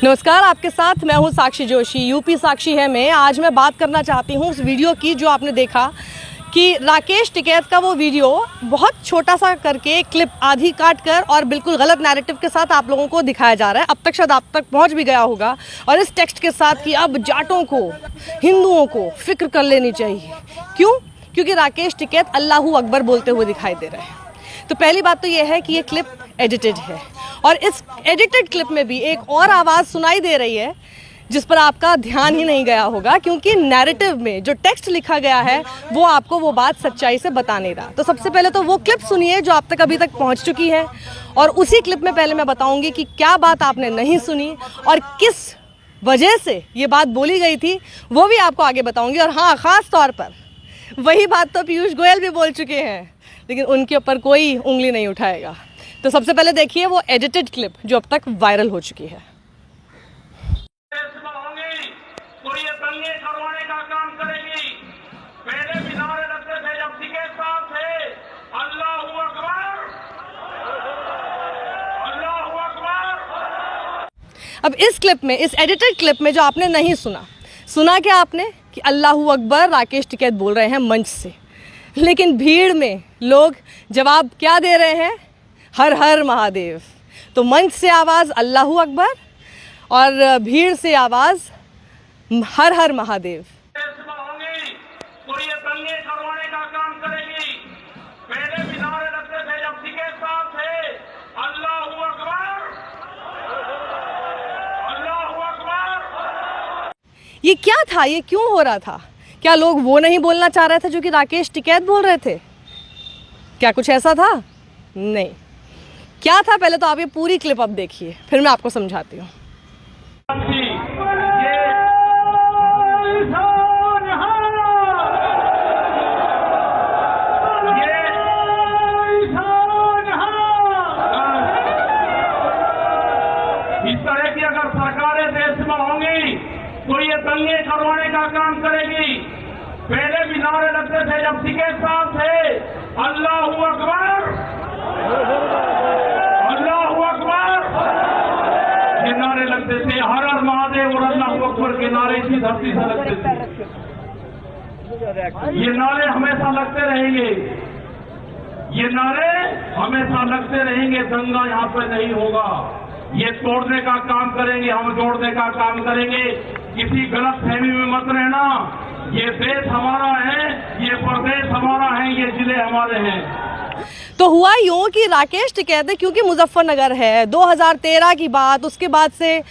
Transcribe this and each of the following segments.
नमस्कार, आपके साथ मैं हूं साक्षी जोशी। यूपी साक्षी है मैं। आज मैं बात करना चाहती हूं उस वीडियो की जो आपने देखा कि राकेश टिकैत का वो वीडियो बहुत छोटा सा करके क्लिप आधी काट कर और बिल्कुल गलत नैरेटिव के साथ आप लोगों को दिखाया जा रहा है। अब तक शायद आप तक पहुंच भी गया होगा और इस टेक्स्ट के साथ कि अब जाटों को, हिंदुओं को फिक्र कर लेनी चाहिए। क्यों? क्योंकि राकेश टिकैत अल्लाहू अकबर बोलते हुए दिखाई दे रहे हैं। तो पहली बात तो ये है कि ये क्लिप एडिटेड है और इस एडिटेड क्लिप में भी एक और आवाज़ सुनाई दे रही है जिस पर आपका ध्यान ही नहीं गया होगा, क्योंकि नैरेटिव में जो टेक्स्ट लिखा गया है वो आपको वो बात सच्चाई से बता नहीं रहा। तो सबसे पहले तो वो क्लिप सुनिए जो आप तक अभी तक पहुंच चुकी है और उसी क्लिप में पहले मैं बताऊंगी कि क्या बात आपने नहीं सुनी और किस वजह से ये बात बोली गई थी, वो भी आपको आगे बताऊंगी। और हाँ, ख़ास तौर पर वही बात तो पीयूष गोयल भी बोल चुके हैं, लेकिन उनके ऊपर कोई उंगली नहीं उठाएगा। तो सबसे पहले देखिए वो एडिटेड क्लिप जो अब तक वायरल हो चुकी है। तो ये दंगे करवाने का काम करेगी। पहले बिनारे लगते थे जब टिकैत साहब थे, अल्लाहू अकबर, अल्लाहू अकबर। अब इस क्लिप में, इस एडिटेड क्लिप में जो आपने नहीं सुना क्या आपने कि अल्लाहू अकबर राकेश टिकैत बोल रहे हैं मंच से, लेकिन भीड़ में लोग जवाब क्या दे रहे हैं? हर हर महादेव। तो मंच से आवाज़ अल्लाहू अकबर और भीड़ से आवाज़ हर हर महादेव। तो ये दंगे करवाने का काम करेगी। पहले बिनारे लगते थे जब टिकैत साहब थे, अल्लाहू अकबर, अल्लाहू अकबर। ये क्या था? ये क्यों हो रहा था? क्या लोग वो नहीं बोलना चाह रहे थे जो कि राकेश टिकैत बोल रहे थे? क्या कुछ ऐसा था? नहीं। क्या था? पहले तो आप ये पूरी क्लिप अब देखिए, फिर मैं आपको समझाती हूँ। इस तरह की अगर सरकारें देश में होंगी तो ये दंगे करवाने का काम करेगी। पहले भी नारे लगते थे जब टिकैत साहब थे, अल्लाहू अकबर, अल्लाहू अकबर, ये नारे लगते थे। हर हर महादेव और अल्लाहू अकबर के नारे इसी धरती से लगते थे। ये नारे हमेशा लगते रहेंगे, ये नारे हमेशा लगते रहेंगे। दंगा यहाँ पर नहीं होगा। ये तोड़ने का काम करेंगे, हम जोड़ने का काम करेंगे। किसी गलत फहमी में मत रहना। ये देश हमारा है, ये प्रदेश हमारा है, ये जिले हमारे हैं। तो हुआ यूं कि राकेश टिकैत, क्योंकि मुजफ्फरनगर है, 2013 की बात, उसके बाद से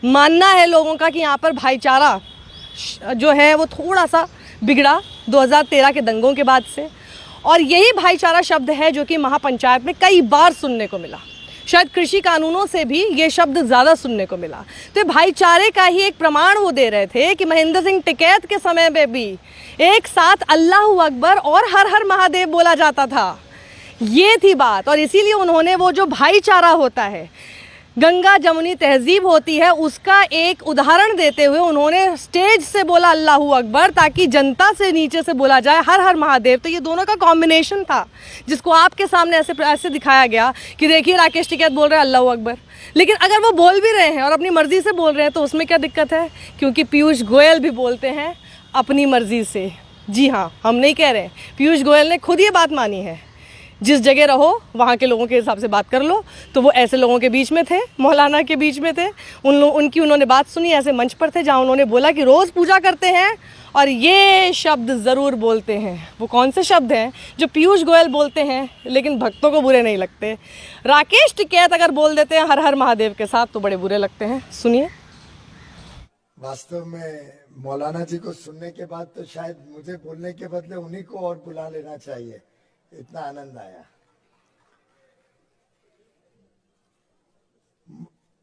मानना है लोगों का कि यहाँ पर भाईचारा जो है वो थोड़ा सा बिगड़ा 2013 के दंगों के बाद से। और यही भाईचारा शब्द है जो कि महापंचायत में कई बार सुनने को मिला। शायद कृषि कानूनों से भी ये शब्द ज़्यादा सुनने को मिला। तो भाईचारे का ही एक प्रमाण वो दे रहे थे कि महेंद्र सिंह टिकैत के समय में भी एक साथ अल्लाहू अकबर और हर हर महादेव बोला जाता था। ये थी बात। और इसीलिए उन्होंने वो जो भाईचारा होता है, गंगा जमुनी तहजीब होती है, उसका एक उदाहरण देते हुए उन्होंने स्टेज से बोला अल्लाहू अकबर, ताकि जनता से नीचे से बोला जाए हर हर महादेव। तो ये दोनों का कॉम्बिनेशन था जिसको आपके सामने ऐसे दिखाया गया कि देखिए राकेश टिकैत बोल रहे हैं अल्लाहू अकबर। लेकिन अगर वो बोल भी रहे हैं और अपनी मर्ज़ी से बोल रहे हैं तो उसमें क्या दिक्कत है? क्योंकि पीयूष गोयल भी बोलते हैं अपनी मर्ज़ी से। जी हाँ, हम नहीं कह रहे हैं, पीयूष गोयल ने खुद ये बात मानी है। जिस जगह रहो वहाँ के लोगों के हिसाब से बात कर लो। तो वो ऐसे लोगों के बीच में थे, मौलाना के बीच में थे, उनकी उन्होंने बात सुनी, ऐसे मंच पर थे जहाँ उन्होंने बोला कि रोज़ पूजा करते हैं और ये शब्द ज़रूर बोलते हैं। वो कौन से शब्द हैं जो पीयूष गोयल बोलते हैं लेकिन भक्तों को बुरे नहीं लगते? राकेश टिकैत अगर बोल देते हैं हर हर महादेव के साथ तो बड़े बुरे लगते हैं। सुनिए। वास्तव में मौलाना जी को सुनने के बाद तो शायद मुझे बोलने के बदले उन्हीं को और बुला लेना चाहिए। इतना आनंद आया।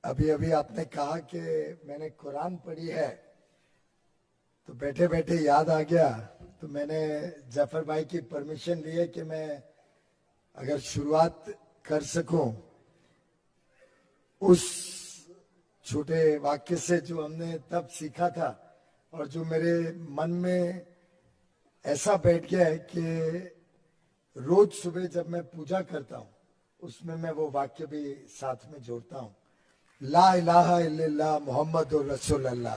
अभी अभी आपने कहा कि मैंने कुरान पढ़ी है, तो बैठे बैठे याद आ गया। तो मैंने जफर भाई की परमिशन ली है कि मैं अगर शुरुआत कर सकूं उस छोटे वाक्य से जो हमने तब सीखा था और जो मेरे मन में ऐसा बैठ गया है कि रोज सुबह जब मैं पूजा करता हूं उसमें मैं वो वाक्य भी साथ में जोड़ता हूं। ला इलाहा इल्लल्लाह मुहम्मदुर रसूलुल्लाह।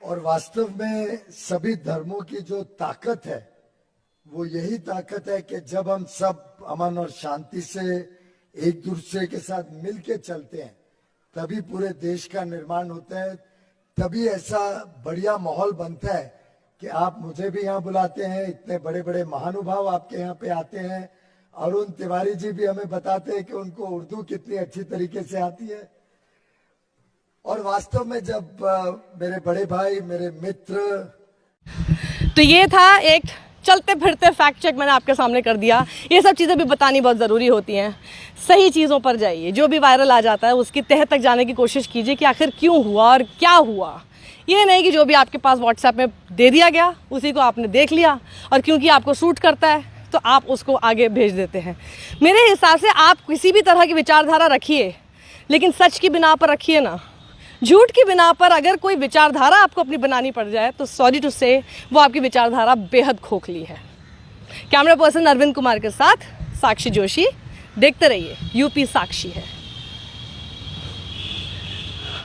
और वास्तव में सभी धर्मों की जो ताकत है वो यही ताकत है कि जब हम सब अमन और शांति से एक दूसरे के साथ मिलके चलते हैं तभी पूरे देश का निर्माण होता है, तभी ऐसा बढ़िया माहौल बनता है कि आप मुझे भी यहाँ बुलाते हैं, इतने बड़े बड़े महानुभाव आपके यहाँ पे आते हैं। अरुण तिवारी जी भी हमें बताते हैं कि उनको उर्दू कितनी अच्छी तरीके से आती है। और वास्तव में जब मेरे बड़े भाई, मेरे मित्र, तो ये था एक चलते फिरते फैक्ट चेक मैंने आपके सामने कर दिया। ये सब चीज़ें भी बतानी बहुत ज़रूरी होती हैं। सही चीज़ों पर जाइए, जो भी वायरल आ जाता है उसकी तह तक जाने की कोशिश कीजिए कि आखिर क्यों हुआ और क्या हुआ। ये नहीं कि जो भी आपके पास व्हाट्सएप में दे दिया गया उसी को आपने देख लिया और क्योंकि आपको सूट करता है तो आप उसको आगे भेज देते हैं। मेरे हिसाब से आप किसी भी तरह की विचारधारा रखिए, लेकिन सच की बिना पर रखिए ना। झूठ की बिना पर अगर कोई विचारधारा आपको अपनी बनानी पड़ जाए तो सॉरी टू से वो आपकी विचारधारा बेहद खोखली है। कैमरा पर्सन अरविंद कुमार के साथ साक्षी जोशी। देखते रहिए यूपी साक्षी है।